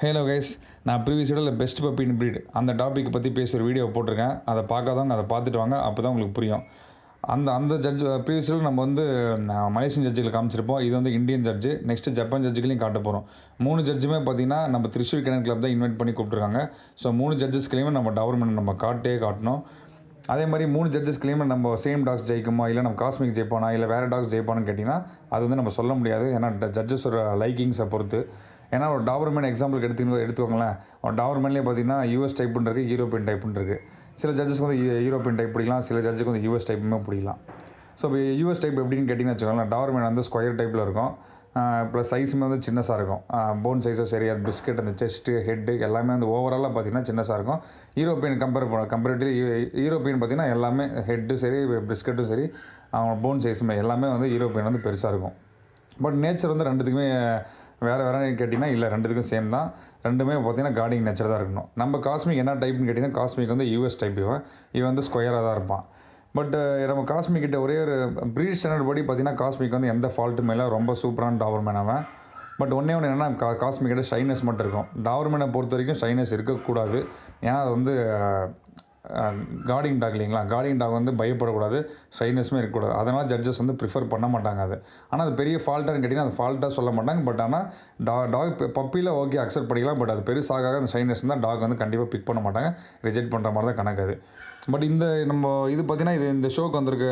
Hello guys, நான் previous வீடியோவில் best puppy இன் breed அந்த டாப்பிக்கை பற்றி பேசுகிற வீடியோ போட்டிருக்கேன். அதை பார்க்காதவங்க அதை பார்த்துட்டு வாங்க, அப்போ தான் உங்களுக்கு புரியும். அந்த ஜட்ஜ் ப்ரீவியஸ் வீடியோவில் நம்ம மலேசியன் ஜட்ஜுகளை காமிச்சிருப்போம். இது இந்தியன் ஜட்ஜு. நெக்ஸ்ட்டு ஜப்பான் ஜட்ஜுகளையும் காட்ட போகிறோம். 3 ஜட்ஜுமே பார்த்திங்கன்னா நம்ம திரிசூர் கேனன் கிளப் தான் இன்வைட் பண்ணி கூப்பிட்ருக்காங்க. ஸோ 3 ஜட்ஜஸ்களையுமே நம்ம டவர்மெண்ட் நம்ம காட்டணும். அதே மாதிரி 3 ஜட்ஜஸ்களையுமே நம்ம சேம் டாக்ஸ் ஜெயிக்குமா, இல்லை நம்ம காஸ்மிக் ஜெயிப்பானா, இல்லை வேறு டாக்ஸ் ஜெயிப்பானு கேட்டிங்கன்னா அது நம்ம சொல்ல முடியாது. ஏன்னா ஜட்ஜஸோட லைக்கிங்ஸை பொறுத்து. ஏன்னா ஒரு டாபர்மேன் எக்ஸாம்பிளுக்கு எடுத்துக்கோங்களேன். ஒரு டாபர்மேன்லேயே பார்த்தீங்கன்னா யூஎஸ் டைப்புன்னு இருக்குது, யூரோப்பியன் டைப்புன்னு இருக்குது. சில ஜட்ஜஸ்க்கு யூரோப்பியன் டைப் பிடிக்கலாம், சில ஜட்ஜுக்கு யூஎஸ் டைப்புமே பிடிக்கலாம். ஸோ இப்போ யூஎஸ் டைப் எப்படின்னு கேட்டிங்கன்னு வச்சுக்கோங்களேன், டாபர்மேன் ஸ்கொயர் டைப்பில் இருக்கும். ப்ளஸ் சைஸுமே சின்னஸாக இருக்கும். போன் சைஸும் சரி, அது பிஸ்கெட், அந்த செஸ்ட்டு, ஹெட்டு எல்லாமே ஓவராலாக பார்த்திங்கன்னா சின்னஸாக இருக்கும். யூரோப்பியன் கம்பேரிட்டிவ்லி யூரோப்பியன் பார்த்திங்கன்னா எல்லாமே ஹெட்டும் சரி, பிஸ்கெட்டும் சரி, அவங்க போன் சைஸுமே எல்லாமே யூரோப்பியன் பெருசாக இருக்கும். பட் நேச்சர் ரெண்டுத்துக்குமே வேறு கேட்டிங்கன்னா இல்லை, ரெண்டுத்துக்கும் சேம் தான். ரெண்டுமே பார்த்திங்கன்னா கார்டிங் நேச்சர் தான் இருக்கணும். நம்ம காஸ்மிக் என்ன டைப்னு கேட்டிங்கன்னா காஸ்மிக் யூஎஸ் டைப். இவன் ஸ்கொயராக தான் இருப்பான். பட் நம்ம காஸ்மிக் கிட்ட ஒரே ஒரு ப்ரீட் ஸ்டாண்டர்ட் படி பார்த்திங்கன்னா காஸ்மிக் எந்த ஃபால்ட்டுமே இல்லை, ரொம்ப சூப்பரான டாபர்மேன் அவன். பட் ஒன்று என்னென்னா காஸ்மிக் கிட்ட ஷைனஸ் மட்டும் இருக்கும். டாபர்மேனை பொறுத்த வரைக்கும் ஷைனஸ் இருக்கக்கூடாது. ஏன்னா அது கார்டிங் டாக் இல்லைங்களா, கார்டிங் டாக் பயப்படக்கூடாது, ஷைனஸுமே இருக்கக்கூடாது. அதனால் ஜட்ஜஸ் ப்ரிஃபர் பண்ண மாட்டாங்க அது. ஆனால் அது பெரிய ஃபால்ட்டானு கேட்டிங்கன்னா அது ஃபால்ட்டாக சொல்ல மாட்டாங்க. பட் ஆனால் டாக் பப்பியில் ஓகே அக்செப்ட் பண்ணிக்கலாம். பட் அது பெருசாக அந்த ஷைனஸ் தான் டாக் கண்டிப்பாக பிக் பண்ண மாட்டாங்க, ரிஜெக்ட் பண்ணுற மாதிரி தான் கணக்கு அது. பட் நம்ம இது பார்த்திங்கன்னா இந்த ஷோக்கு வந்திருக்கு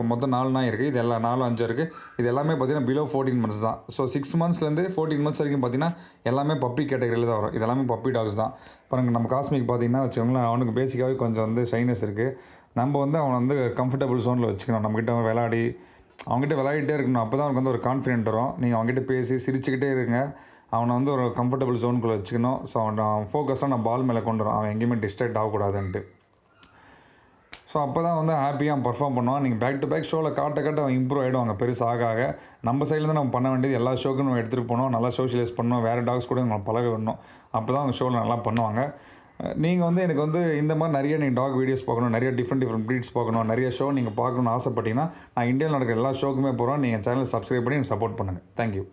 மொத்தம் 4 நாய் இருக்குது. இது எல்லாம் 4 5 இருக்குது. இது எல்லாமே பார்த்திங்கன்னா பிலோ 14 months தான். ஸோ 6 monthsலேருந்து 14 months வரைக்கும் பார்த்திங்கன்னா எல்லாமே பப்பி கேட்டகரியில் தான் வரும். இது எல்லாமே பப்பி டாக்ஸ் தான். பாருங்கள், நம்ம காஸ்மிக் பார்த்திங்கன்னா வச்சுக்கோங்களேன், அவனுக்கு பேசிக்காகவே கொஞ்சம் ஷைனஸ் இருக்குது. நம்ம அவனை கம்ஃபர்டபுள் ஜோனில் வச்சுக்கணும். நம்மக்கிட்ட அவங்ககிட்ட விளையாடிட்டே இருக்கணும். அப்போ தான் அவனுக்கு ஒரு கான்ஃபிடென்ட் வரும். நீங்கள் அவங்ககிட்ட பேசி சிரிச்சுக்கிட்டே இருங்க. அவனை ஒரு கம்ஃபர்டபுள் ஜோனுக்குள்ளே வச்சுக்கணும். ஸோ அவன் ஃபோக்கஸாக நான் பால் மேலே கொண்டு வரும். அவன் எங்கேயுமே டிஸ்ட்ராக்ட் ஆகக்கூடாதுன்ட்டு. ஸோ அப்போ தான் ஹாப்பியாக பர்ஃபார்ம் பண்ணுவான். நீங்கள் பேக் டு பேக் ஷோவில் காட்ட அவன் இம்ப்ரூவ் ஆகிடுவாங்க பெருசாக. நம்ம சைடில் தான் நம்ம பண்ண வேண்டியது எல்லா ஷோக்கும் நம்ம எடுத்துகிட்டு போகணும், நல்லா சோஷியலைஸ் பண்ணணும், வேறு டாக்ஸ் கூட நம்ம பழக விடணும். அப்போ தான் அவங்க ஷோவில் நல்லா பண்ணுவாங்க. நீங்கள் எனக்கு இந்த மாதிரி நிறைய நீங்கள் டாக் வீடியோஸ் பார்க்கணும், நிறைய டிஃப்ரெண்ட் ப்ரீட்ஸ் பார்க்கணும், நிறைய ஷோ நீங்கள் பார்க்கணுன்னு ஆசைப்பட்டீங்கன்னா நான் இந்தியாவில் நடக்கிற எல்லா ஷோக்குமே போகிறோம். நீங்கள் சேனலை சப்ஸ்கிரைப் பண்ணி எனக்கு சப்போர்ட் பண்ணுங்கள். தேங்க்யூ.